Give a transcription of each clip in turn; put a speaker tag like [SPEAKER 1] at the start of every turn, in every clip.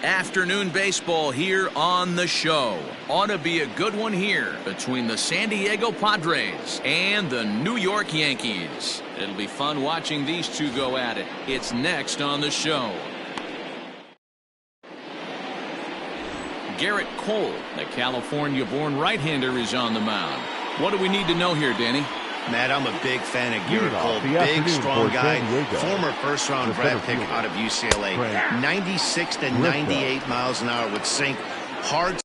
[SPEAKER 1] Afternoon baseball here on the show. Ought to be a good one here between the San Diego Padres and the New York Yankees. It'll be fun watching these two go at it. It's next on the show. Garrett Cole, the California-born right-hander, is on the mound. What do we need to know here, Danny?
[SPEAKER 2] Matt, I'm a big fan of Garrett Cole. Big, strong guy. Former first-round draft pick out of UCLA. 96 to 98 miles an hour with sink. Hard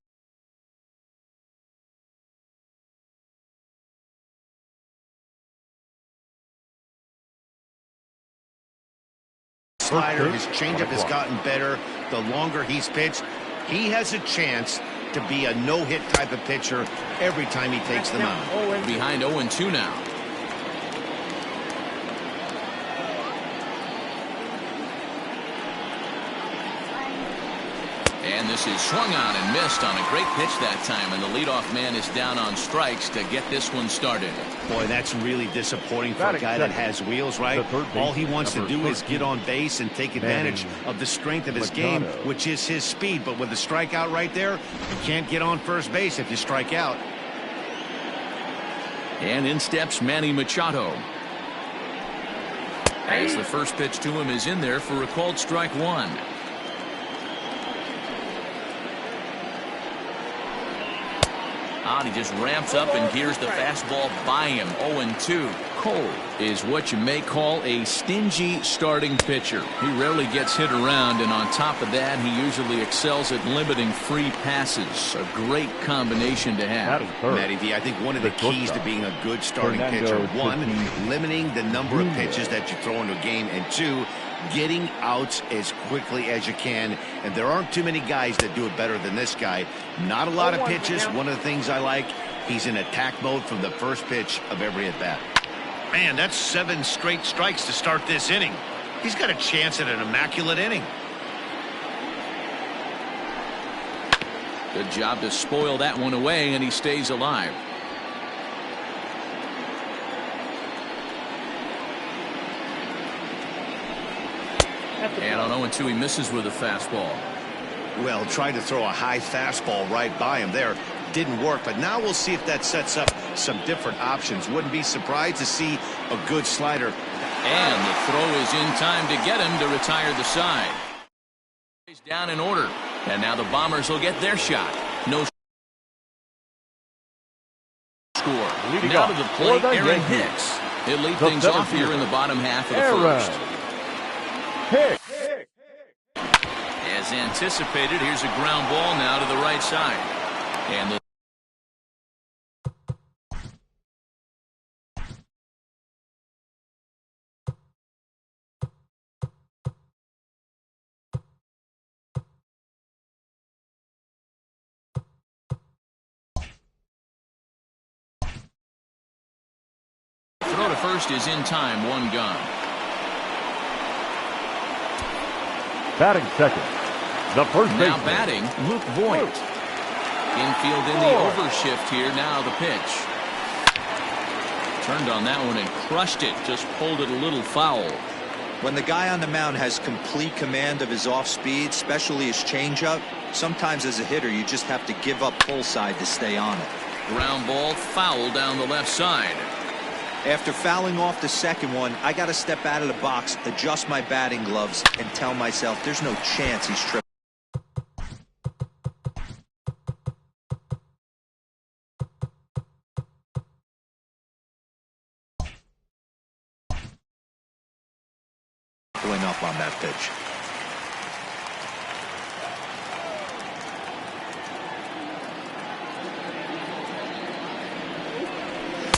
[SPEAKER 2] slider. His changeup has gotten better. The longer he's pitched, he has a chance to be a no-hit type of pitcher every time he takes the mound.
[SPEAKER 1] Behind 0-2 now. And this is swung on and missed on a great pitch that time, and the leadoff man is down on strikes to get this one started.
[SPEAKER 2] Boy, that's really disappointing for a guy that has wheels, right? All he wants to do is get on base and take advantage of the strength of his game, which is his speed. But with a strikeout right there, you can't get on first base if you strike out.
[SPEAKER 1] And in steps Manny Machado. As the first pitch to him is in there for a called strike one. He just ramps up and gears the fastball by him. 0-2. Cole is what you may call a stingy starting pitcher. He rarely gets hit around, and on top of that, he usually excels at limiting free passes. A great combination to have.
[SPEAKER 2] Matty V, I think one of the keys to being a good starting pitcher, one, limiting the number of pitches that you throw into a game, and two, getting outs as quickly as you can. And there aren't too many guys that do it better than this guy. Not a lot of pitches. One of the things I like, he's in attack mode from the first pitch of every at bat. Man, that's 7 straight strikes to start this inning. He's got a chance at an immaculate inning.
[SPEAKER 1] Good job to spoil that one away, and he stays alive. And on 0-2, he misses with a fastball.
[SPEAKER 2] Well, tried to throw a high fastball right by him there. Didn't work, but now we'll see if that sets up some different options. Wouldn't be surprised to see a good slider.
[SPEAKER 1] And the throw is in time to get him to retire the side. He's down in order. And now the Bombers will get their shot. No score. Now to the plate, Aaron Hicks. He'll lead things off here in the bottom half of the first. As anticipated, here's a ground ball now to the right side. And the throw to first is in time, one gone.
[SPEAKER 3] Batting second, the first baseman.
[SPEAKER 1] Now batting, Luke Voigt. Infield in the overshift here. Now the pitch. Turned on that one and crushed it. Just pulled it a little foul.
[SPEAKER 4] When the guy on the mound has complete command of his off speed, especially his changeup, sometimes as a hitter you just have to give up pull side to stay on it.
[SPEAKER 1] Ground ball, foul down the left side.
[SPEAKER 4] After fouling off the second one, I got to step out of the box, adjust my batting gloves, and tell myself there's no chance he's tripping. Going up on that pitch.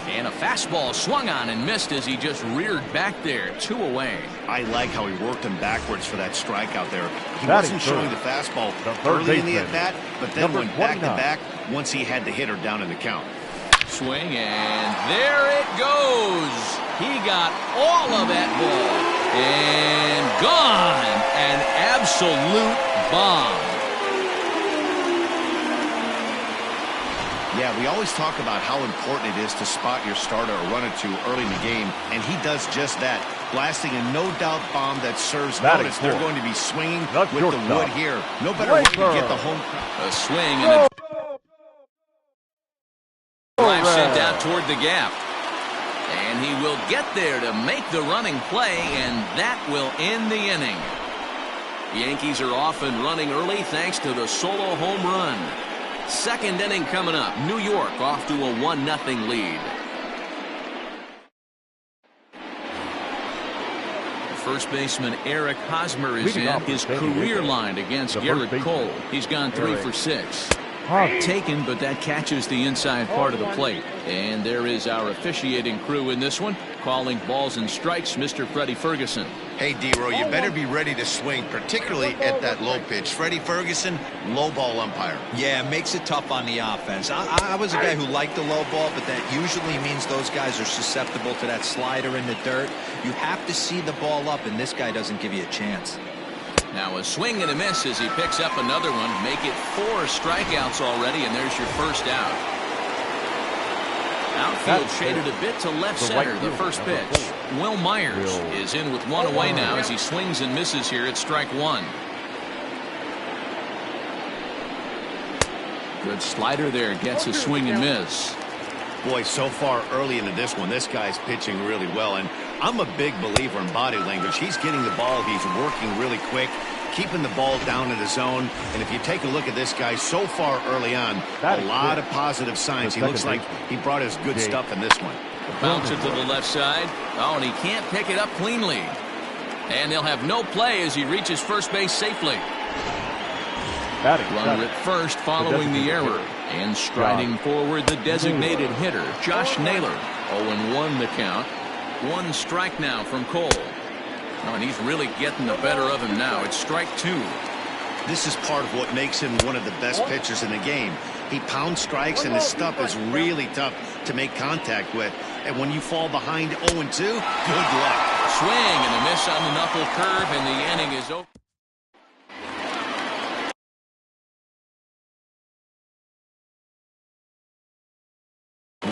[SPEAKER 1] And a fastball swung on and missed as he just reared back there. 2 away.
[SPEAKER 2] I like how he worked him backwards for that strikeout there. He wasn't showing the fastball early in the at-bat, but then went back-to-back once he had the hitter down in the count.
[SPEAKER 1] Swing, and there it goes. He got all of that ball. And gone. An absolute bomb.
[SPEAKER 2] Yeah, we always talk about how important it is to spot your starter or run it to early in the game, and he does just that. blasting a no-doubt bomb that serves
[SPEAKER 3] Batting
[SPEAKER 2] notice. They're
[SPEAKER 3] fourth.
[SPEAKER 2] going to be swinging
[SPEAKER 3] That's
[SPEAKER 2] with the
[SPEAKER 3] shortstop.
[SPEAKER 2] wood here. No better way to get the home.
[SPEAKER 1] A swing and a drive sent out toward the gap. And he will get there to make the running play, and that will end the inning. The Yankees are off and running early thanks to the solo home run. Second inning coming up. New York off to a 1-0 lead. First baseman Eric Hosmer is in his career line against Garrett Cole. He's gone 3 for 6. Taken, but that catches the inside part of the plate. And there is our officiating crew in this one, calling balls and strikes, Mr. Freddie Ferguson.
[SPEAKER 2] Hey, D-Row, you better be ready to swing, particularly at that low pitch. Freddie Ferguson, low ball umpire.
[SPEAKER 4] Yeah, it makes it tough on the offense. I was a guy who liked the low ball, but that usually means those guys are susceptible to that slider in the dirt. You have to see the ball up, and this guy doesn't give you a chance.
[SPEAKER 1] Now a swing and a miss as he picks up another one. Make it 4 strikeouts already, and there's your first out. Outfield shaded a bit to left center, the first pitch. Will Myers is in with one away now as he swings and misses here at strike 1. Good slider there, gets a swing and miss.
[SPEAKER 2] Boy, so far early into this one, this guy's pitching really well, and I'm a big believer in body language. He's getting the ball, he's working really quick, keeping the ball down in the zone, and if you take a look at this guy so far early on, a lot of positive signs. He looks like he brought his good stuff in this one.
[SPEAKER 1] Bounce it to the left side. Oh, and he can't pick it up cleanly. And they'll have no play as he reaches first base safely. Runner at first following the error. And striding forward, the designated hitter, Josh Naylor. 0-1 the count. 1 strike now from Cole. Oh, and he's really getting the better of him now. It's strike 2.
[SPEAKER 2] This is part of what makes him one of the best pitchers in the game. He pounds strikes, and his stuff is really tough to make contact with. And when you fall behind 0-2, good luck.
[SPEAKER 1] Swing and a miss on the knuckle curve, and the inning is over.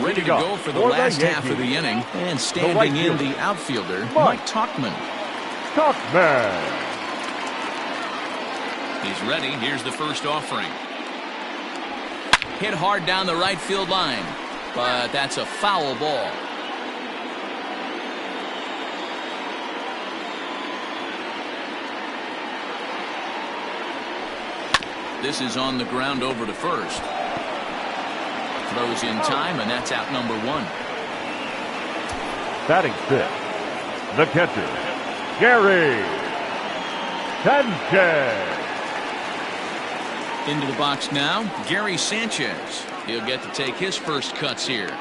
[SPEAKER 1] Ready to go for the last half of the inning, and standing in the outfielder, Mike Tauchman. He's ready. Here's the first offering. Hit hard down the right field line, but that's a foul ball. This is on the ground over to first. Throws in time, and that's out number 1.
[SPEAKER 3] Batting 6th, the catcher, Gary Sanchez.
[SPEAKER 1] Into the box now, Gary Sanchez. He'll get to take his first cuts here.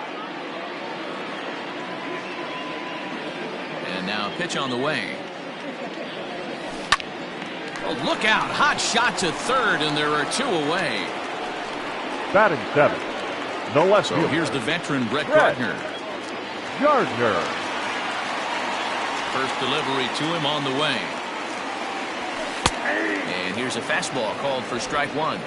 [SPEAKER 1] And now a pitch on the way. Oh, look out. Hot shot to third, and there are 2 away.
[SPEAKER 3] Batting 7th. The left
[SPEAKER 1] so
[SPEAKER 3] fielder.
[SPEAKER 1] Here's the veteran Brett Gardner. First delivery to him on the way. And here's a fastball called for strike 1.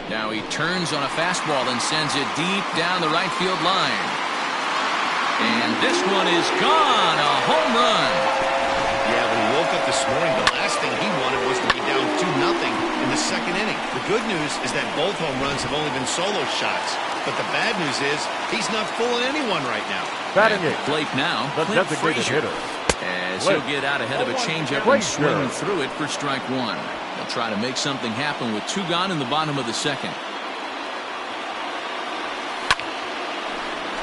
[SPEAKER 1] Now he turns on a fastball and sends it deep down the right field line. And this one is gone. A home run.
[SPEAKER 2] Yeah, when he woke up this morning, the last thing he wanted was to be down 2-0 in the second inning. The good news is that both home runs have only been solo shots. But the bad news is he's not fooling anyone right now.
[SPEAKER 1] At the plate now, Clint Frazier, as he'll get out ahead of a changeup and swing through it for strike 1. They'll try to make something happen with 2 gone in the bottom of the second.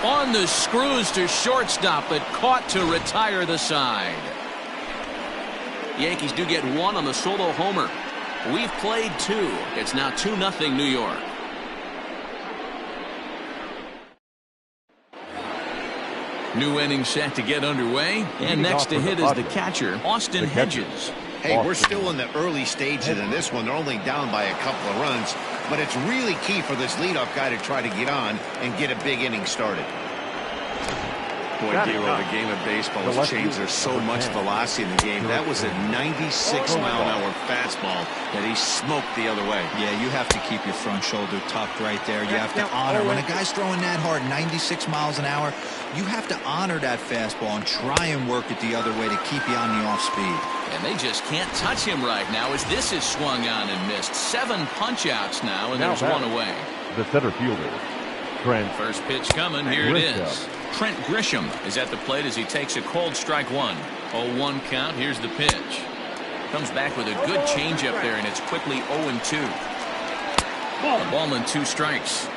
[SPEAKER 1] On the screws to shortstop, but caught to retire the side. Yankees do get 1 on the solo homer. We've played 2. It's now 2-0 New York. New inning set to get underway, and next to hit is the catcher, Austin Hedges.
[SPEAKER 2] Hey, we're still in the early stages in this one. They're only down by a couple of runs, but it's really key for this leadoff guy to try to get on and get a big inning started. Boy, D'Lo, the game of baseball has changed. There's so much velocity in the game. That was a 96-mile-an-hour fastball that he smoked the other way.
[SPEAKER 4] Yeah, you have to keep your front shoulder tucked right there. You have to honor. When a guy's throwing that hard, 96 miles an hour, you have to honor that fastball and try and work it the other way to keep you on the off speed.
[SPEAKER 1] And they just can't touch him right now as this is swung on and missed. 7 punch-outs now, and there's one away.
[SPEAKER 3] The center fielder, Trent.
[SPEAKER 1] First pitch coming. Here it is. Trent Grisham is at the plate as he takes a cold strike one. 0-1 count. Here's the pitch. Comes back with a good changeup there, and it's quickly 0-2. A ball and 2 strikes.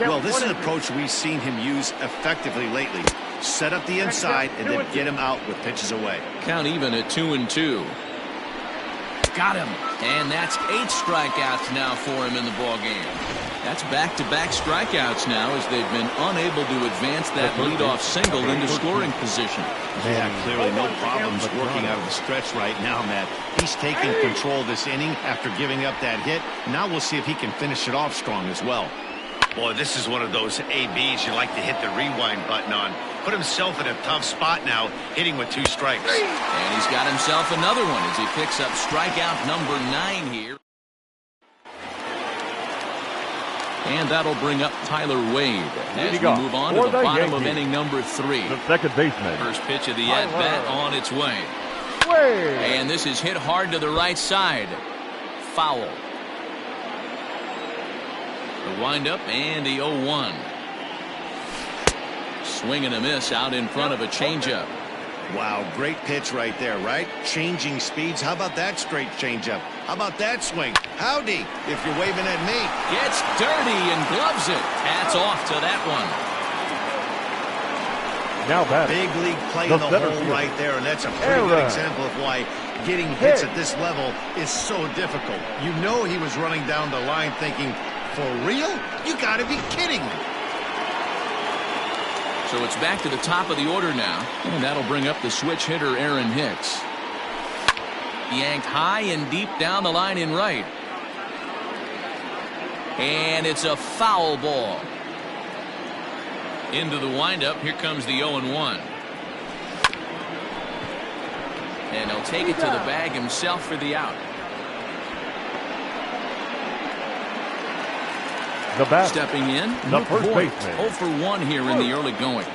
[SPEAKER 2] Well, this is an approach we've seen him use effectively lately. Set up the inside and then get him out with pitches away.
[SPEAKER 1] Count even at 2-2. Got him. And that's 8 strikeouts now for him in the ball game. That's back-to-back strikeouts now as they've been unable to advance that leadoff single into scoring position.
[SPEAKER 2] Yeah, clearly no problems working out of the stretch right now, Matt. He's taking control this inning after giving up that hit. Now we'll see if he can finish it off strong as well. Boy, this is one of those ABs you like to hit the rewind button on. Put himself in a tough spot now, hitting with 2 strikes.
[SPEAKER 1] And he's got himself another one as he picks up strikeout number 9 here. And that'll bring up Tyler Wade as we move on to the bottom of inning number 3.
[SPEAKER 3] The second baseman.
[SPEAKER 1] First pitch of the at-bat on its way. And this is hit hard to the right side. Foul. The windup and the 0-1. Swing and a miss out in front of a changeup.
[SPEAKER 2] Wow, great pitch right there, right? Changing speeds. How about that straight changeup? How about that swing? Howdy, if you're waving at me.
[SPEAKER 1] Gets dirty and gloves it. Hats off to that one.
[SPEAKER 3] Now batting.
[SPEAKER 2] Big league play in the hole right there, and that's a pretty good example of why getting hits at this level is so difficult. You know he was running down the line thinking, for real? You gotta be kidding me.
[SPEAKER 1] So it's back to the top of the order now, and that'll bring up the switch hitter Aaron Hicks. Yanked high and deep down the line in right. And it's a foul ball. Into the windup, here comes the 0-1. And he'll take it to the bag himself for the out.
[SPEAKER 3] The bat.
[SPEAKER 1] Stepping in,
[SPEAKER 3] the first baseman.
[SPEAKER 1] 0 for 1 here in the early going.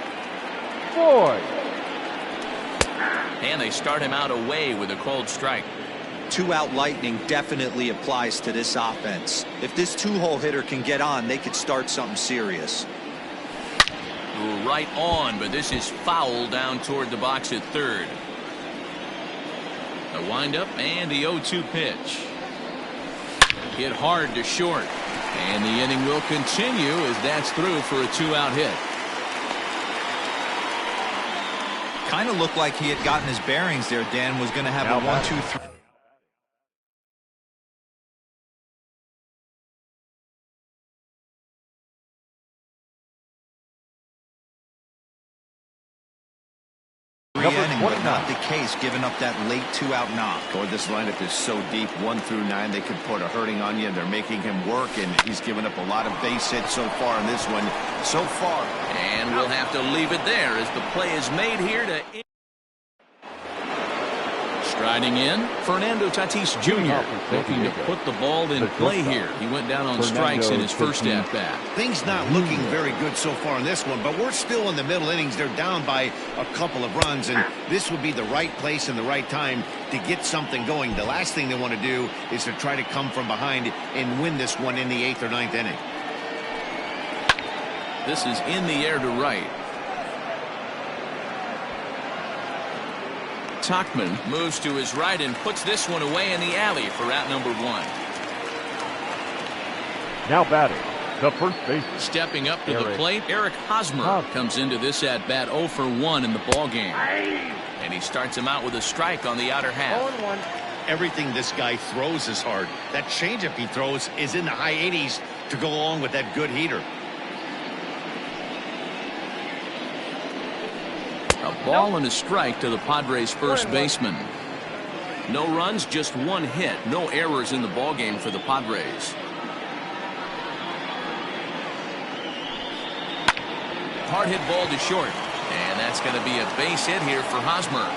[SPEAKER 1] And they start him out away with a cold strike.
[SPEAKER 4] 2-out lightning definitely applies to this offense. If this 2-hole hitter can get on, they could start something serious.
[SPEAKER 1] Right on, but this is foul down toward the box at third. A windup and the 0-2 pitch. Hit hard to short. And the inning will continue as that's through for a 2-out hit.
[SPEAKER 4] Kind of looked like he had gotten his bearings there. Dan was going to have a 1-2-3. Inning, but not the case, giving up that late 2-out knock.
[SPEAKER 2] Or this lineup is so deep, 1 through 9, they could put a hurting on you, and they're making him work, and he's given up a lot of base hits so far in this one. So far.
[SPEAKER 1] And we'll have to leave it there as the play is made here to... Striding in, Fernando Tatis Jr. looking to put the ball in play here. He went down on strikes in his first at-bat.
[SPEAKER 2] Things not looking very good so far in this one, but we're still in the middle innings. They're down by a couple of runs, and this would be the right place and the right time to get something going. The last thing they want to do is to try to come from behind and win this one in the 8th or 9th inning.
[SPEAKER 1] This is in the air to right. Tauchman moves to his right and puts this one away in the alley for out number 1.
[SPEAKER 3] Now batting, the first baseman.
[SPEAKER 1] Stepping up to the plate, Eric Hosmer comes into this at bat 0 for 1 in the ball game. And he starts him out with a strike on the outer half.
[SPEAKER 2] Everything this guy throws is hard. That changeup he throws is in the high 80s to go along with that good heater.
[SPEAKER 1] A ball and a strike to the Padres' first baseman. No runs, just 1 hit. No errors in the ballgame for the Padres. Hard hit ball to short. And that's going to be a base hit here for Hosmer.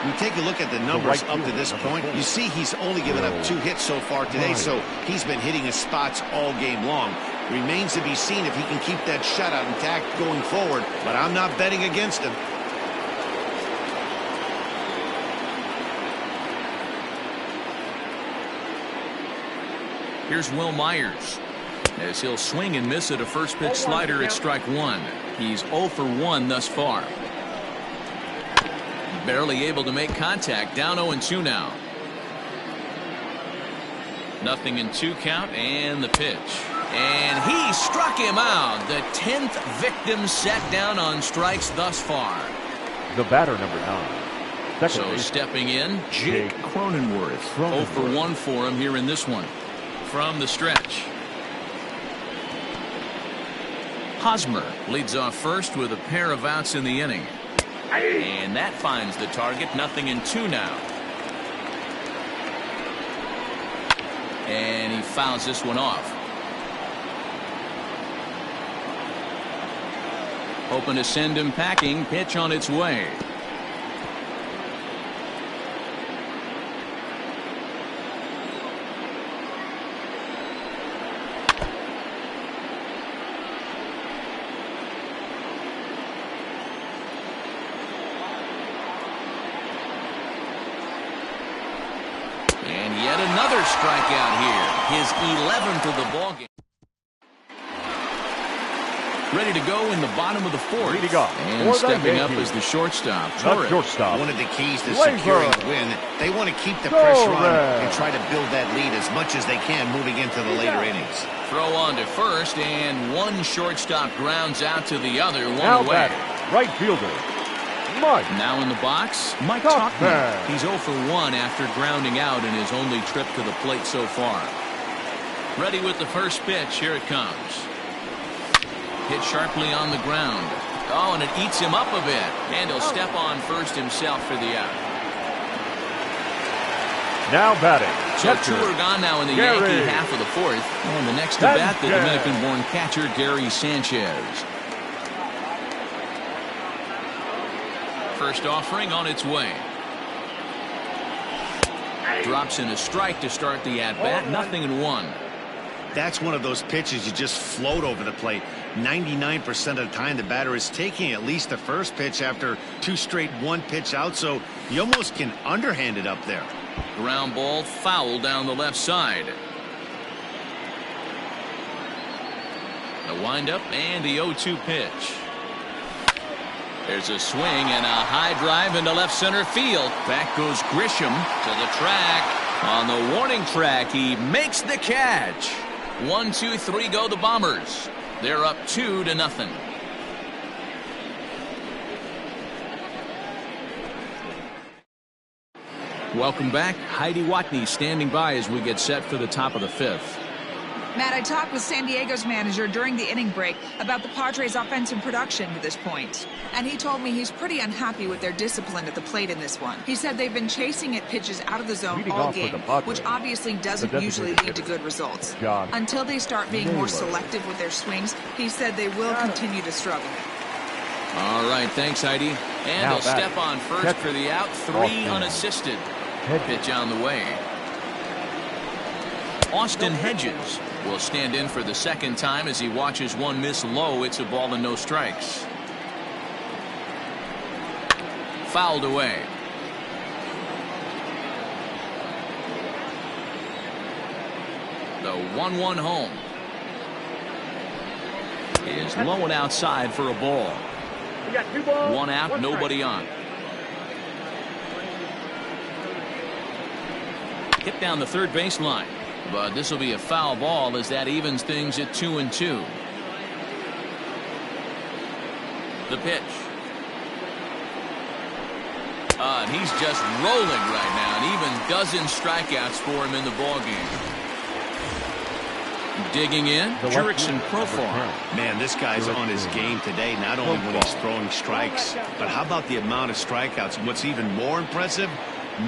[SPEAKER 2] You take a look at the numbers up to this point, you see he's only given up 2 hits so far today, so he's been hitting his spots all game long. Remains to be seen if he can keep that shutout intact going forward, but I'm not betting against him.
[SPEAKER 1] Here's Will Myers, as he'll swing and miss at a first pitch slider at strike 1. He's 0 for 1 thus far. Barely able to make contact. Down 0-2 now. 0-2 count, and the pitch. And he struck him out. The 10th victim set down on strikes thus far.
[SPEAKER 3] The batter, number 9.
[SPEAKER 1] So stepping in, Jake Cronenworth. 0 for 1 for him here in this one. From the stretch, Hosmer leads off first with a pair of outs in the inning. And that finds the target. 0-2 now. And he fouls this one off. Hoping to send him packing. Pitch on its way. And yet another strikeout here. His 11th of the ballgame. Ready to go in the bottom of the 4th. And stepping up as the shortstop.
[SPEAKER 2] One of the keys to securing a win, they want to keep the pressure on and try to build that lead as much as they can moving into the later innings.
[SPEAKER 1] Throw on to first, and one shortstop grounds out to the other.
[SPEAKER 3] Now
[SPEAKER 1] One away.
[SPEAKER 3] right fielder, Mike.
[SPEAKER 1] Now in the box, Mike Tuckman. He's 0 for 1 after grounding out in his only trip to the plate so far. Ready with the first pitch. Here it comes. Hit sharply on the ground. Oh, and it eats him up a bit. And he'll step on first himself for the out.
[SPEAKER 3] Now batting.
[SPEAKER 1] So 2 are gone now in the Yankee half of the 4th. And the next to bat, the Dominican-born catcher, Gary Sanchez. First offering on its way. Drops in a strike to start the at-bat. 0-1.
[SPEAKER 2] That's one of those pitches you just float over the plate. 99% of the time the batter is taking at least the first pitch after 2 straight 1-pitch out, so you almost can underhand it up there.
[SPEAKER 1] Ground ball foul down the left side. The windup and the 0-2 pitch. There's a swing and a high drive into left center field. Back goes Grisham to the track. On the warning track, he makes the catch. 1, 2, 3 go the Bombers. They're up 2-0. Welcome back. Heidi Watney standing by as we get set for the top of the 5th.
[SPEAKER 5] Matt, I talked with San Diego's manager during the inning break about the Padres' offensive production to this point. And he told me he's pretty unhappy with their discipline at the plate in this one. He said they've been chasing at pitches out of the zone all game, which obviously doesn't usually lead to good results. Until they start being more selective with their swings, he said they will continue to struggle.
[SPEAKER 1] All right, thanks, Heidi. And he'll step on first for the out. 3 unassisted. Pitch on the way. Austin Hedges will stand in for the second time as he watches one miss low. It's a ball and no strikes. Fouled away. The 1-1 home is low and outside for a ball. 1 out, nobody on. Hit down the third baseline. But this will be a foul ball as that evens things at 2-2. The pitch. And he's just rolling right now. An even dozen strikeouts for him in the ballgame. Digging in, Jurickson Profar.
[SPEAKER 2] Man, this guy's on his game today, not only when he's throwing strikes, but how about the amount of strikeouts? And what's even more impressive,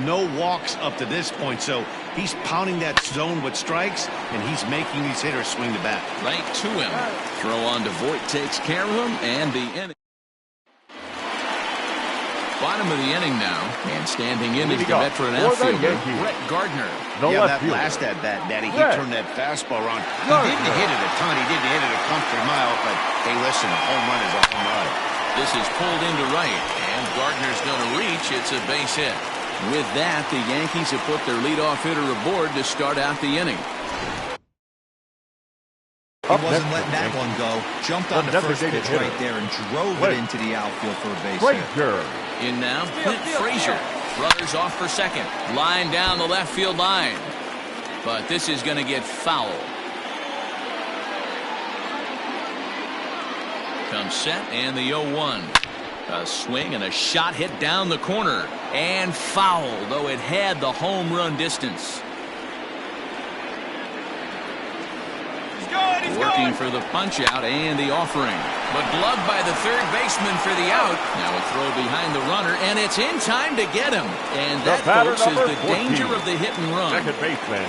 [SPEAKER 2] No walks up to this point, so he's pounding that zone with strikes, and he's making these hitters swing the bat.
[SPEAKER 1] Right to him. Throw on to Voit takes care of him, and the inning. Bottom of the inning now, and standing in is the veteran outfielder, Brett Gardner.
[SPEAKER 2] That last at-bat, Daddy, he turned that fastball around. He didn't hit it a ton. He didn't hit it a comfy mile, but hey, listen, a home run is a home run.
[SPEAKER 1] This is pulled into right, and Gardner's going to reach. It's a base hit. With that, the Yankees have put their leadoff hitter aboard to start out the inning.
[SPEAKER 4] He wasn't letting that one go. Jumped on the first pitch right there and drove it into the outfield for a base hit.
[SPEAKER 1] In now, Clint Frazier. Runners off for second. Line down the left field line. But this is going to get foul. Comes set and the 0-1. A swing and a shot hit down the corner. And foul, though it had the home run distance. Working for the punch out and the offering. But gloved by the third baseman for the out. Now a throw behind the runner, and it's in time to get him. And that, folks, is the 14. Danger of the hit and run.
[SPEAKER 3] Second baseman,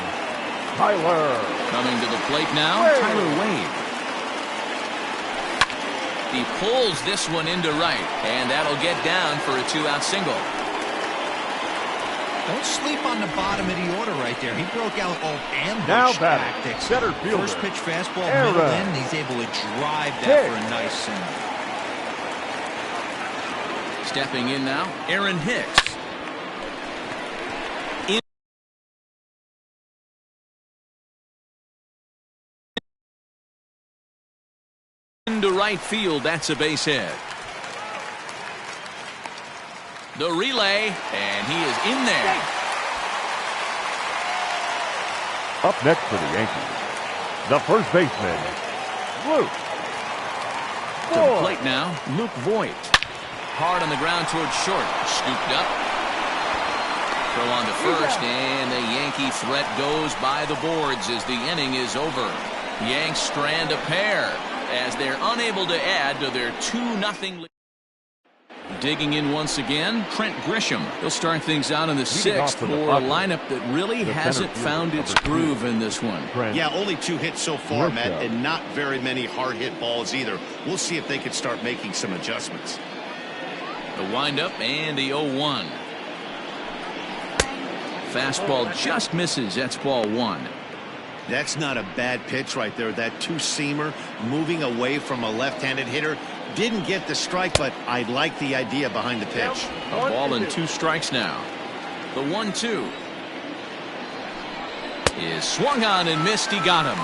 [SPEAKER 3] Tyler.
[SPEAKER 1] Coming to the plate now, Tyler Wade. He pulls this one into right, and that'll get down for a 2-out single.
[SPEAKER 4] Don't sleep on the bottom of the order right there. He broke out old ambush tactics.
[SPEAKER 3] Center fielder,
[SPEAKER 4] first pitch fastball, middle in. He's able to drive that for a nice single.
[SPEAKER 1] Stepping in now, Aaron Hicks. Into right field, that's a base hit. The relay, and he is in there.
[SPEAKER 3] Up next for the Yankees, the first baseman, Luke.
[SPEAKER 1] To the plate now, Luke Voit. Hard on the ground towards short. Scooped up. Throw on to first, and the Yankee threat goes by the boards as the inning is over. Yanks strand a pair as they're unable to add to their 2-0 lead. Digging in once again, Trent Grisham. He'll start things out in the 6th for a lineup that really hasn't found its groove in this one.
[SPEAKER 2] Yeah, only 2 hits so far, Matt, and not very many hard hit balls either. We'll see if they can start making some adjustments.
[SPEAKER 1] The windup and the 0-1. Fastball just misses. That's ball 1.
[SPEAKER 2] That's not a bad pitch right there. That two-seamer moving away from a left-handed hitter. Didn't get the strike, but I like the idea behind the pitch.
[SPEAKER 1] A ball and 2 strikes now. The 1-2 is swung on and missed. He got him.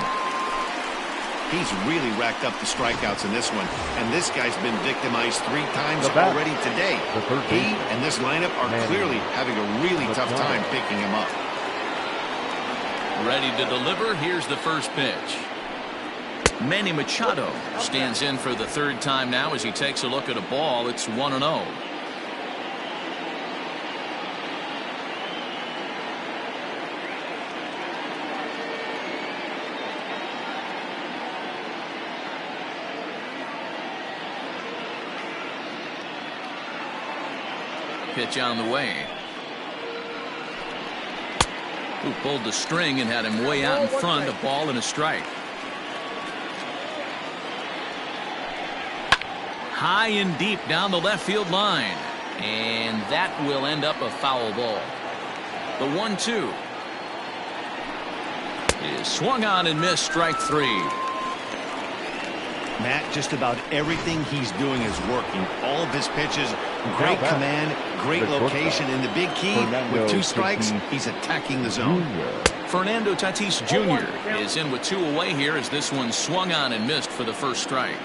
[SPEAKER 2] He's really racked up the strikeouts in this one, and this guy's been victimized 3 times already today. He and this lineup are clearly having a really tough time picking him up.
[SPEAKER 1] Ready to deliver. Here's the first pitch. Manny Machado stands in for the 3rd time now as he takes a look at a ball. It's 1-0. Pitch on the way. Who pulled the string and had him way out in front. A ball and a strike. High and deep down the left field line. And that will end up a foul ball. The 1-2 is swung on and missed. Strike 3.
[SPEAKER 2] Matt, just about everything he's doing is working. All of his pitches, great command, great location, and the big key, with 2 strikes, he's attacking the zone.
[SPEAKER 1] Fernando Tatis Jr. is in with 2 away here as this one swung on and missed for the first strike.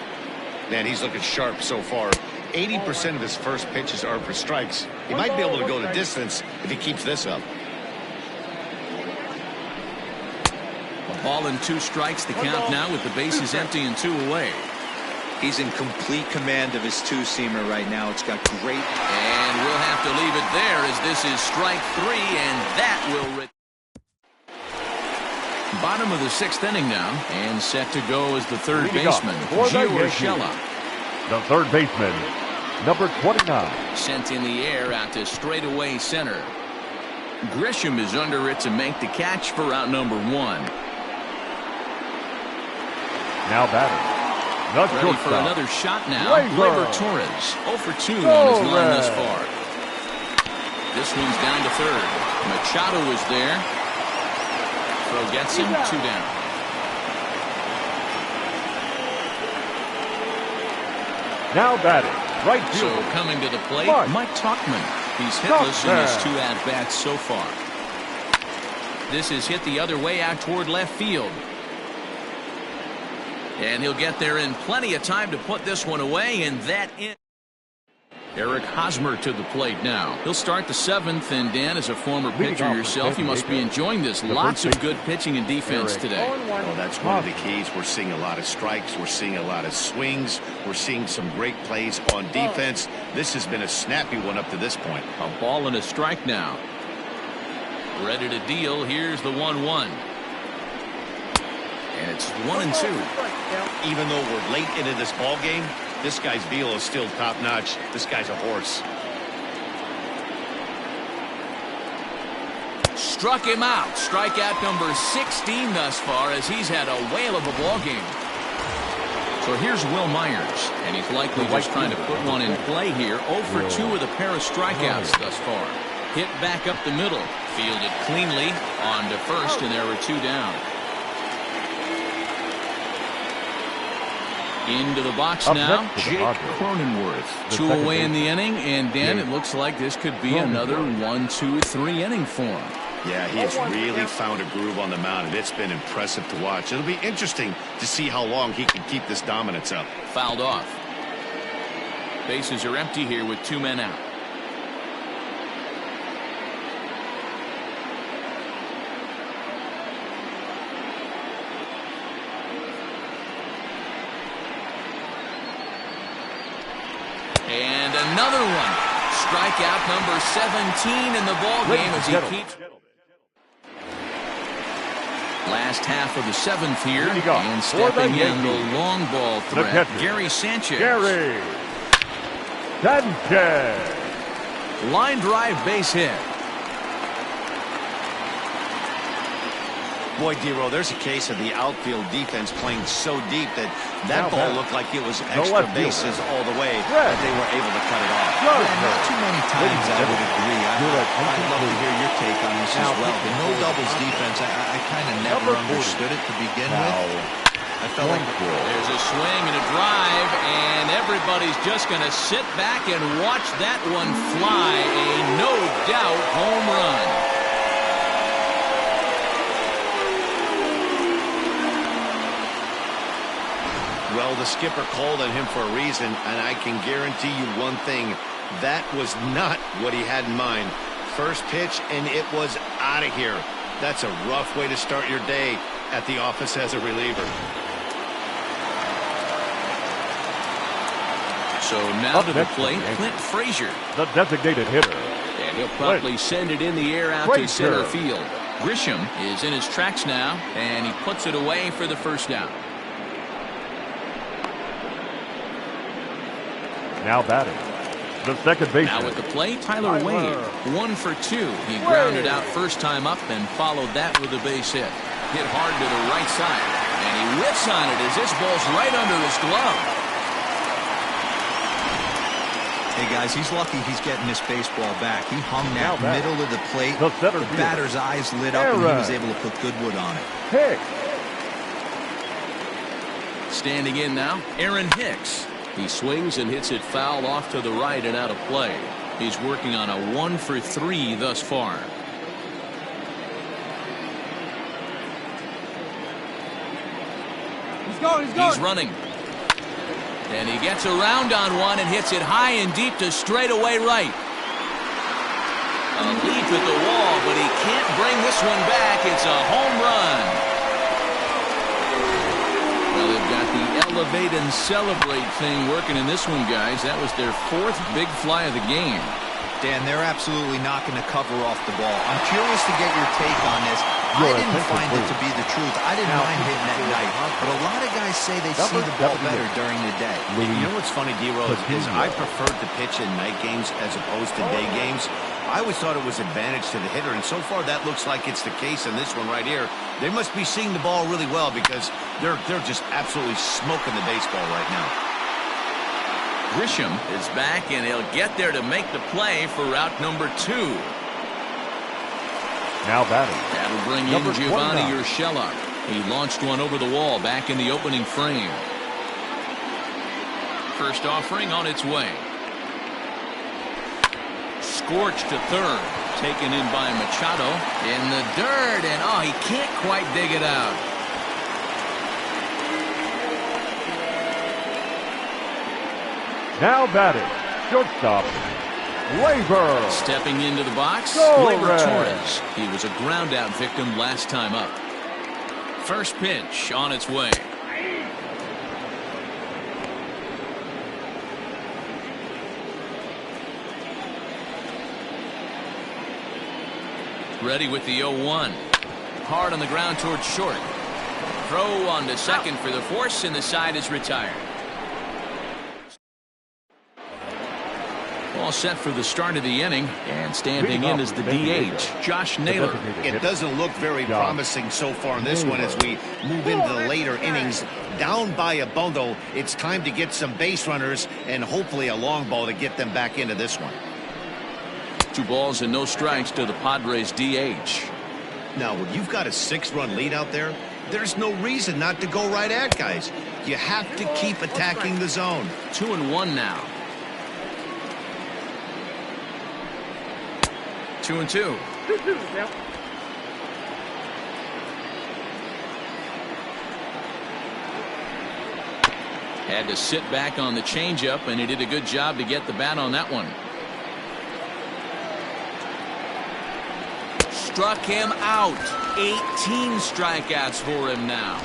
[SPEAKER 2] Man, he's looking sharp so far. 80% of his first pitches are for strikes. He might be able to go the distance if he keeps this up.
[SPEAKER 1] A ball and 2 strikes, the count now with the bases empty and 2 away.
[SPEAKER 4] He's in complete command of his 2-seamer right now. It's got great.
[SPEAKER 1] And we'll have to leave it there as this is strike 3, and that will. Bottom of the 6th inning now, and set to go as the 3rd baseman, Gio Urshela.
[SPEAKER 3] The 3rd baseman, number 29.
[SPEAKER 1] Sent in the air out to straightaway center. Grisham is under it to make the catch for out number 1.
[SPEAKER 3] Now batting.
[SPEAKER 1] Ready for another shot now. Gleyber Torres, 0 for 2 on his line thus far. This one's down to third. Machado is there. Throw gets him, 2 down.
[SPEAKER 3] Now batting. Right
[SPEAKER 1] So
[SPEAKER 3] field.
[SPEAKER 1] coming to the plate, Mike Tauchman. He's hitless in his 2 at-bats so far. This is hit the other way out toward left field. And he'll get there in plenty of time to put this one away, and that in. Eric Hosmer to the plate now. He'll start the 7th, and Dan, as a former pitcher yourself, you must be enjoying this. Lots of good pitching and defense today.
[SPEAKER 2] Well, that's one of the keys. We're seeing a lot of strikes. We're seeing a lot of swings. We're seeing some great plays on defense. This has been a snappy one up to this point.
[SPEAKER 1] A ball and a strike now. Ready to deal. Here's the 1-1. And it's 1-2.
[SPEAKER 2] Even though we're late into this ball game, this guy's velo is still top-notch. This guy's a horse.
[SPEAKER 1] Struck him out. Strikeout number 16 thus far, as he's had a whale of a ball game. So here's Will Myers, and he's likely just trying to put one in play here. 0 for 2 with a pair of strikeouts thus far. Hit back up the middle. Fielded cleanly on to first, and there were 2 down. Into the box now, Jake Cronenworth. 2 away in the inning, and Dan, it looks like this could be another 1-2-3 inning for him.
[SPEAKER 2] Yeah, he has really found a groove on the mound, and it's been impressive to watch. It'll be interesting to see how long he can keep this dominance up.
[SPEAKER 1] Fouled off. Bases are empty here with 2 men out. And another one. Strikeout number 17 in the ball game as he keeps. Last half of the 7th here, and stepping in the long ball threat, Gary Sanchez. Line drive base hit.
[SPEAKER 2] Boy, D-Row, there's a case of the outfield defense playing so deep that ball looked like it was extra bases all the way, but they were able to cut it off.
[SPEAKER 4] Yeah, not too many times I would agree. I'd love to hear your take on this as well. The no doubles defense, I kind of never understood it to begin with. I felt like
[SPEAKER 1] there's a swing and a drive, and everybody's just going to sit back and watch that one fly. A no doubt home run.
[SPEAKER 2] Well, the skipper called on him for a reason, and I can guarantee you one thing. That was not what he had in mind. First pitch, and it was out of here. That's a rough way to start your day at the office as a reliever.
[SPEAKER 1] So now to the plate, Clint Frazier.
[SPEAKER 3] The designated hitter.
[SPEAKER 1] And he'll promptly send it in the air out to center field. Grisham is in his tracks now, and he puts it away for the first down.
[SPEAKER 3] Now batting. The second baseman.
[SPEAKER 1] Now with the play, Tyler Wade. 1 for 2. He grounded out first time up and followed that with a base hit. Hit hard to the right side. And he whiffs on it as this ball's right under his glove.
[SPEAKER 4] Hey, guys, he's lucky he's getting this baseball back. He hung that middle of the plate. The batter's eyes lit up, and he was able to put good wood on it.
[SPEAKER 1] Standing in now, Aaron Hicks. He swings and hits it foul off to the right and out of play. He's working on a 1 for 3 thus far. He's running. And he gets around on one and hits it high and deep to straightaway right. A leap at the wall, but he can't bring this one back. It's a home run. Well, they've got the elevate and celebrate thing working in this one, guys. That was their 4th big fly of the game.
[SPEAKER 4] Dan, they're absolutely not going to cover off the ball. I'm curious to get your take on this. I didn't find it to be the truth. I didn't mind hitting at night, but a lot of guys say they see the ball better during the day.
[SPEAKER 2] You know what's funny, D-Rose, is I prefer to pitch in night games as opposed to day games. I always thought it was advantage to the hitter, and so far that looks like it's the case in this one right here. They must be seeing the ball really well because they're just absolutely smoking the baseball right now.
[SPEAKER 1] Grisham is back, and he'll get there to make the play for route number 2.
[SPEAKER 3] Now batting.
[SPEAKER 1] That'll bring in Giovanni Urshela. He launched one over the wall back in the opening frame. First offering on its way. Scorched to third. Taken in by Machado. In the dirt, and oh, he can't quite dig it out.
[SPEAKER 3] Now batting. Shortstop. Labor.
[SPEAKER 1] Stepping into the box,
[SPEAKER 3] Go
[SPEAKER 1] Labor
[SPEAKER 3] Red.
[SPEAKER 1] Torres. He was a ground-out victim last time up. First pitch on its way. Ready with the 0-1. Hard on the ground towards short. Throw on to second for the force, and the side is retired. All set for the start of the inning, and standing in as the DH, Josh Naylor.
[SPEAKER 2] It doesn't look very promising so far in this one as we move into the later innings. Down by a bundle, it's time to get some base runners and hopefully a long ball to get them back into this one.
[SPEAKER 1] 2 balls and no strikes to the Padres DH.
[SPEAKER 2] Now, when you've got a 6-run lead out there, there's no reason not to go right at guys. You have to keep attacking the zone.
[SPEAKER 1] 2-1 now. 2-2. Had to sit back on the changeup, and he did a good job to get the bat on that one. Struck him out. 18 strikeouts for him now.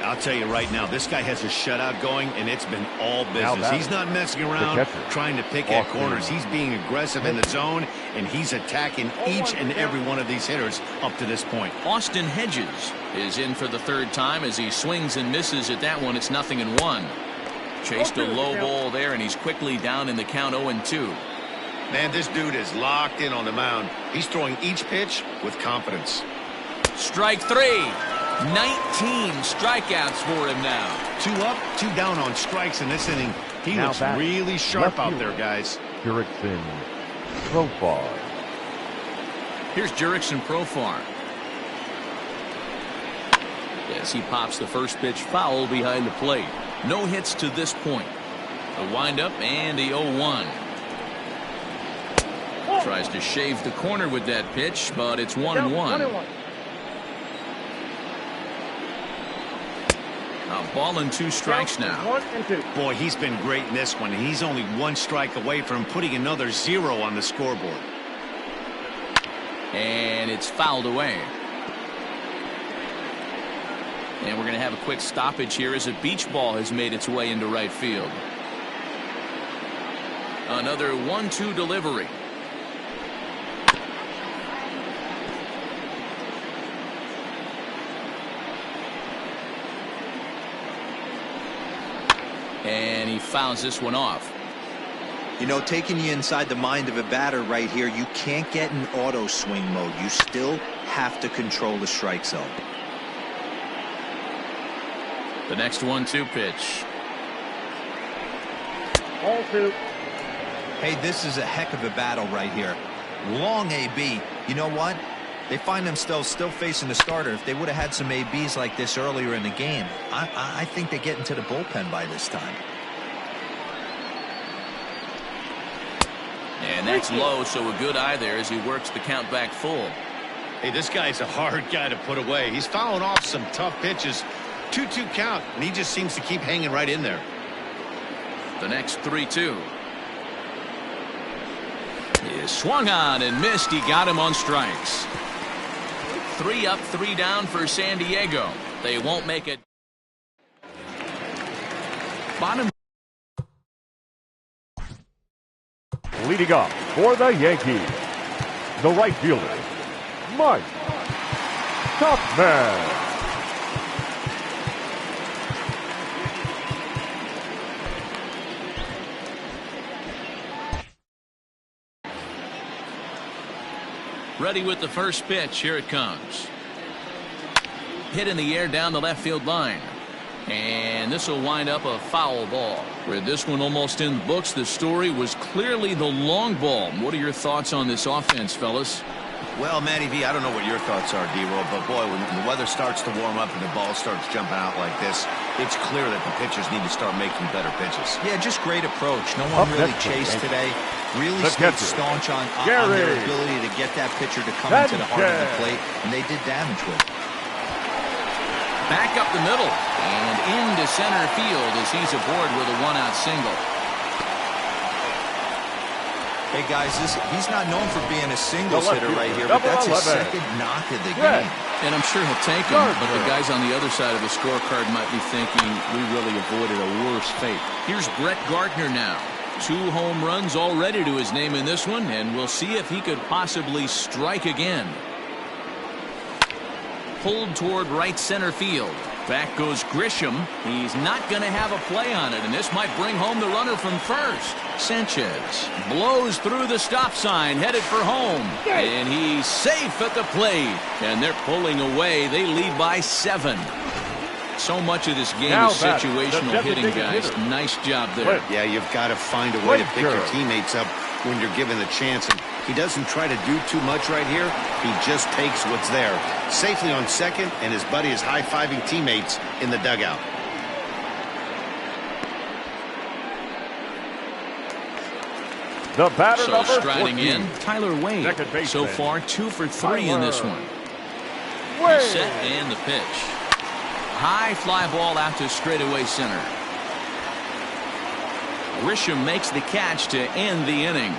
[SPEAKER 2] I'll tell you right now, this guy has a shutout going, and it's been all business. He's not messing around trying to pick at corners. He's being aggressive in the zone, and he's attacking each and every one of these hitters up to this point.
[SPEAKER 1] Austin Hedges is in for the 3rd time as he swings and misses at that one. It's 0-1. Chased a low ball there, and he's quickly down in the count 0-2.
[SPEAKER 2] Man, this dude is locked in on the mound. He's throwing each pitch with confidence.
[SPEAKER 1] Strike 3. 19 strikeouts for him now.
[SPEAKER 2] 2 up, 2 down on strikes in this inning. He looks really sharp out there, guys.
[SPEAKER 3] Jurickson Profar.
[SPEAKER 1] Here's Jurickson Profar. As he pops the first pitch foul behind the plate. No hits to this point. A windup and the 0-1. Tries to shave the corner with that pitch, but it's 1-1. A ball and 2 strikes now.
[SPEAKER 3] 1 and 2.
[SPEAKER 2] Boy, he's been great in this one. He's only 1 strike away from putting another 0 on the scoreboard.
[SPEAKER 1] And it's fouled away. And we're going to have a quick stoppage here as a beach ball has made its way into right field. Another 1-2 delivery. And he fouls this one off.
[SPEAKER 4] You know, taking you inside the mind of a batter right here, you can't get in auto swing mode. You still have to control the strike zone.
[SPEAKER 1] The next 1-2 pitch.
[SPEAKER 3] All 2.
[SPEAKER 4] Hey, this is a heck of a battle right here. Long AB. You know what? They find themselves still facing the starter. If they would have had some ABs like this earlier in the game, I think they get into the bullpen by this time.
[SPEAKER 1] And that's low, so a good eye there as he works the count back full.
[SPEAKER 2] Hey, this guy's a hard guy to put away. He's fouling off some tough pitches. 2-2 count, and he just seems to keep hanging right in there.
[SPEAKER 1] The next 3-2. He swung on and missed. He got him on strikes. 3 up, 3 down for San Diego. They won't make it. Bottom.
[SPEAKER 3] Leading off for the Yankees, the right fielder, Mike Topman.
[SPEAKER 1] Ready with the first pitch. Here it comes. Hit in the air down the left field line. And this will wind up a foul ball. With this one almost in the books, the story was clearly the long ball. What are your thoughts on this offense, fellas?
[SPEAKER 2] Well, Matty V, I don't know what your thoughts are, D-Roll, but boy, when the weather starts to warm up and the ball starts jumping out like this, it's clear that the pitchers need to start making better pitches.
[SPEAKER 4] Yeah, just great approach. No one really chased today. Really stayed staunch on their ability to get that pitcher to come into the heart of the plate, and they did damage with it.
[SPEAKER 1] Back up the middle and into center field as he's aboard with a one-out single.
[SPEAKER 4] Hey, guys, he's not known for being a singles hitter right here, but that's his second knock of the game.
[SPEAKER 1] And I'm sure he'll take him, but the guys on the other side of the scorecard might be thinking we really avoided a worse fate. Here's Brett Gardner now. 2 home runs already to his name in this one, and we'll see if he could possibly strike again. Pulled toward right center field. Back goes Grisham. He's not going to have a play on it, and this might bring home the runner from first. Sanchez blows through the stop sign, headed for home. And he's safe at the plate. And they're pulling away. They lead by 7. So much of this game is situational hitting, guys. Nice job there.
[SPEAKER 2] Yeah, you've got to find a way to pick your teammates up when you're given the chance. And he doesn't try to do too much right here. He just takes what's there. Safely on second, and his buddy is high-fiving teammates in the dugout.
[SPEAKER 3] The batter
[SPEAKER 1] so
[SPEAKER 3] number
[SPEAKER 1] striding
[SPEAKER 3] 14.
[SPEAKER 1] in, Tyler Wade. So far, 2 for 3 in this one. He's set and the pitch. High fly ball out to straightaway center. Grisham makes the catch to end the inning.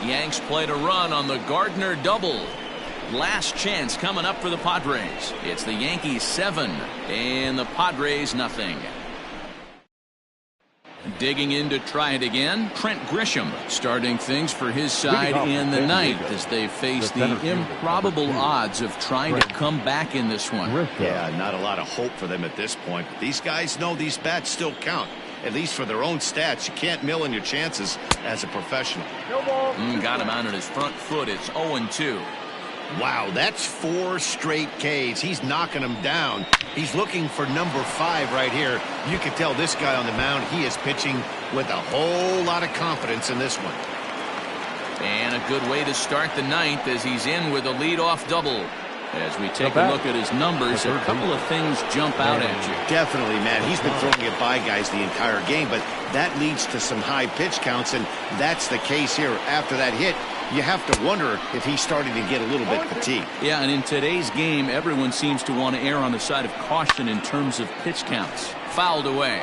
[SPEAKER 1] Yanks played a run on the Gardner double. Last chance coming up for the Padres. It's the Yankees 7 and the Padres nothing. Digging in to try it again, Trent Grisham starting things for his side in the ninth as they face the improbable odds of trying to come back in this one.
[SPEAKER 2] Yeah, not a lot of hope for them at this point. But these guys know these bats still count, at least for their own stats. You can't mill in your chances as a professional.
[SPEAKER 1] Got him out on his front foot. It's 0-2.
[SPEAKER 2] Wow, that's 4 straight Ks. He's knocking them down. He's looking for number 5 right here. You can tell this guy on the mound, he is pitching with a whole lot of confidence in this one.
[SPEAKER 1] And a good way to start the ninth as he's in with a leadoff double. As we take a look at his numbers, a couple of things jump out at you.
[SPEAKER 2] Definitely, man. He's been throwing it by guys the entire game, but that leads to some high pitch counts, and that's the case here. After that hit, you have to wonder if he's starting to get a little bit fatigued.
[SPEAKER 1] Yeah, and in today's game, everyone seems to want to err on the side of caution in terms of pitch counts. Fouled away.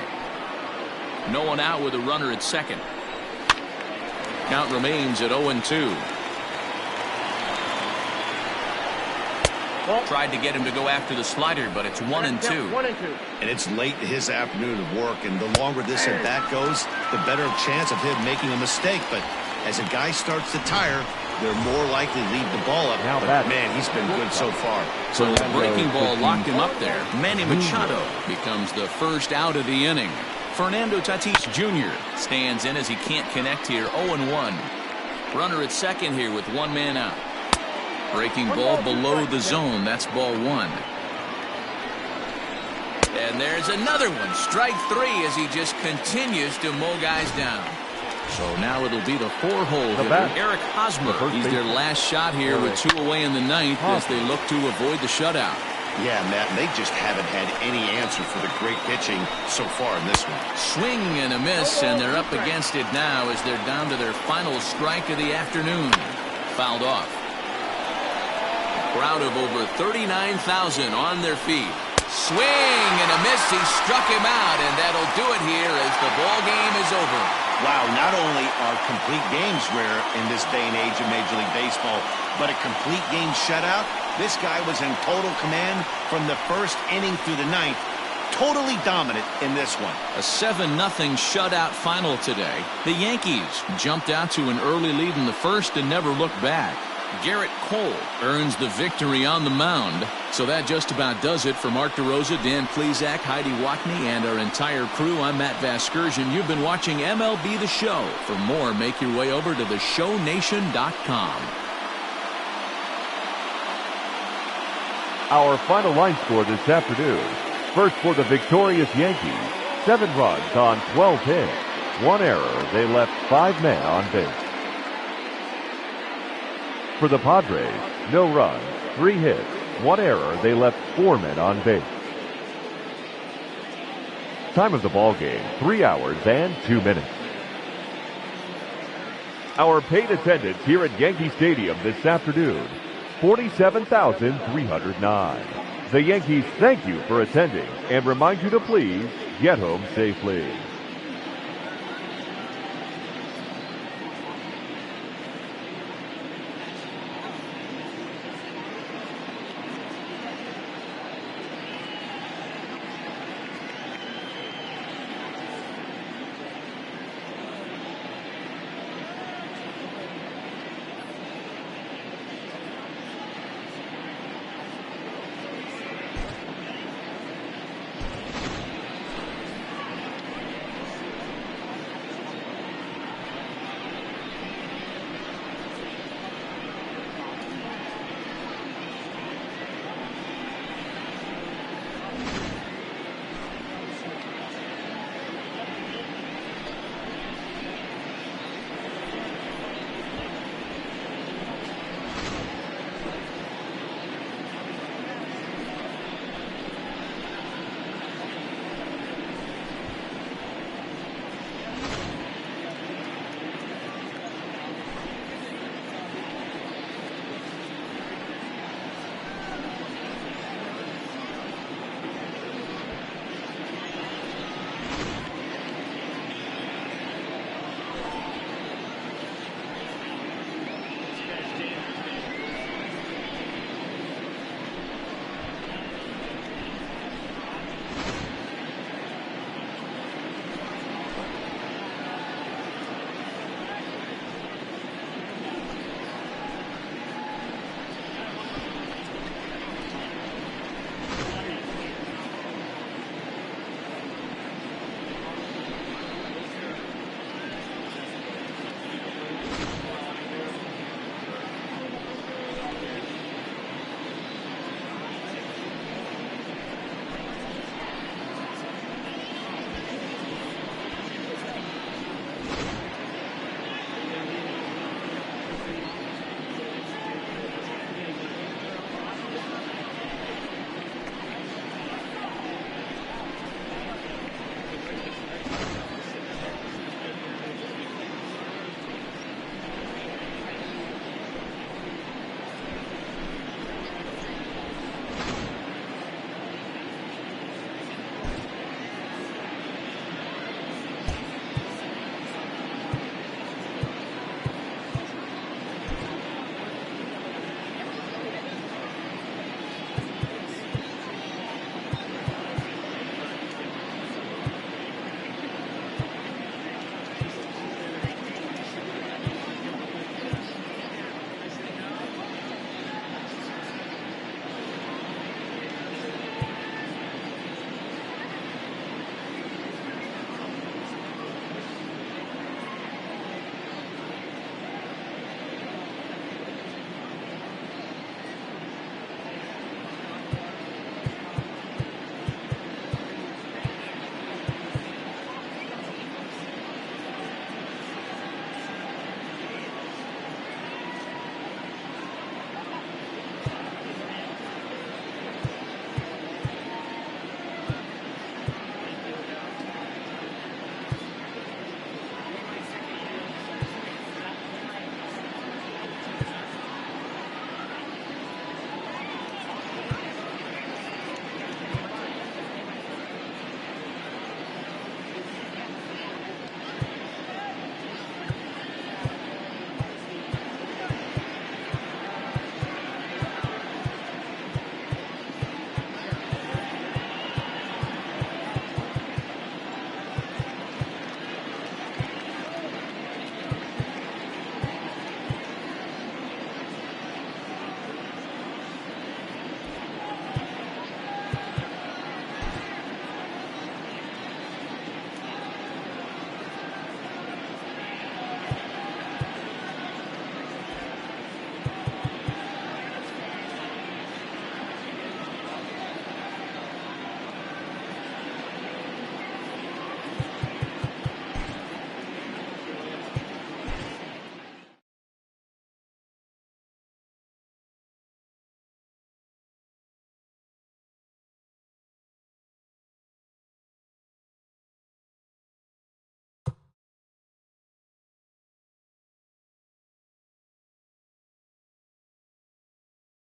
[SPEAKER 1] No one out with a runner at second. Count remains at 0-2. Tried to get him to go after the slider, but it's 1-2.
[SPEAKER 2] And it's late in his afternoon of work, and the longer this at bat goes, the better chance of him making a mistake. But as a guy starts to tire, they're more likely to leave the ball up. But man, he's been good so far.
[SPEAKER 1] So the breaking ball locked him up there. Manny Machado becomes the first out of the inning. Fernando Tatis Jr. stands in as he can't connect here. 0-1. Runner at second here with 1 man out. Breaking ball below the zone. That's ball 1. And there's another one. Strike 3 as he just continues to mow guys down. So now it'll be the 4-hole hitter, Eric Hosmer. He's their last shot here with 2 away in the ninth as they look to avoid the shutout.
[SPEAKER 2] Yeah, Matt, they just haven't had any answer for the great pitching so far in this one.
[SPEAKER 1] Swing and a miss, and they're up against it now as they're down to their final strike of the afternoon. Fouled off. Crowd of over 39,000 on their feet. Swing and a miss. He struck him out, and that'll do it here as the ball game is over.
[SPEAKER 2] Wow, not only are complete games rare in this day and age of Major League Baseball, but a complete game shutout. This guy was in total command from the first inning through the ninth. Totally dominant in this one.
[SPEAKER 1] A 7-0 shutout final today. The Yankees jumped out to an early lead in the first and never looked back. Garrett Cole earns the victory on the mound. So that just about does it for Mark DeRosa, Dan Plesac, Heidi Watney, and our entire crew. I'm Matt Vasgersian. You've been watching MLB The Show. For more, make your way over to theshownation.com.
[SPEAKER 3] Our final line score this afternoon. First for the victorious Yankees, 7 runs on 12 hits. 1 error. They left 5 men on base. For the Padres, no runs, 3 hits, 1 error. They left 4 men on base. Time of the ball game, 3 hours and 2 minutes. Our paid attendance here at Yankee Stadium this afternoon, 47,309. The Yankees thank you for attending and remind you to please get home safely.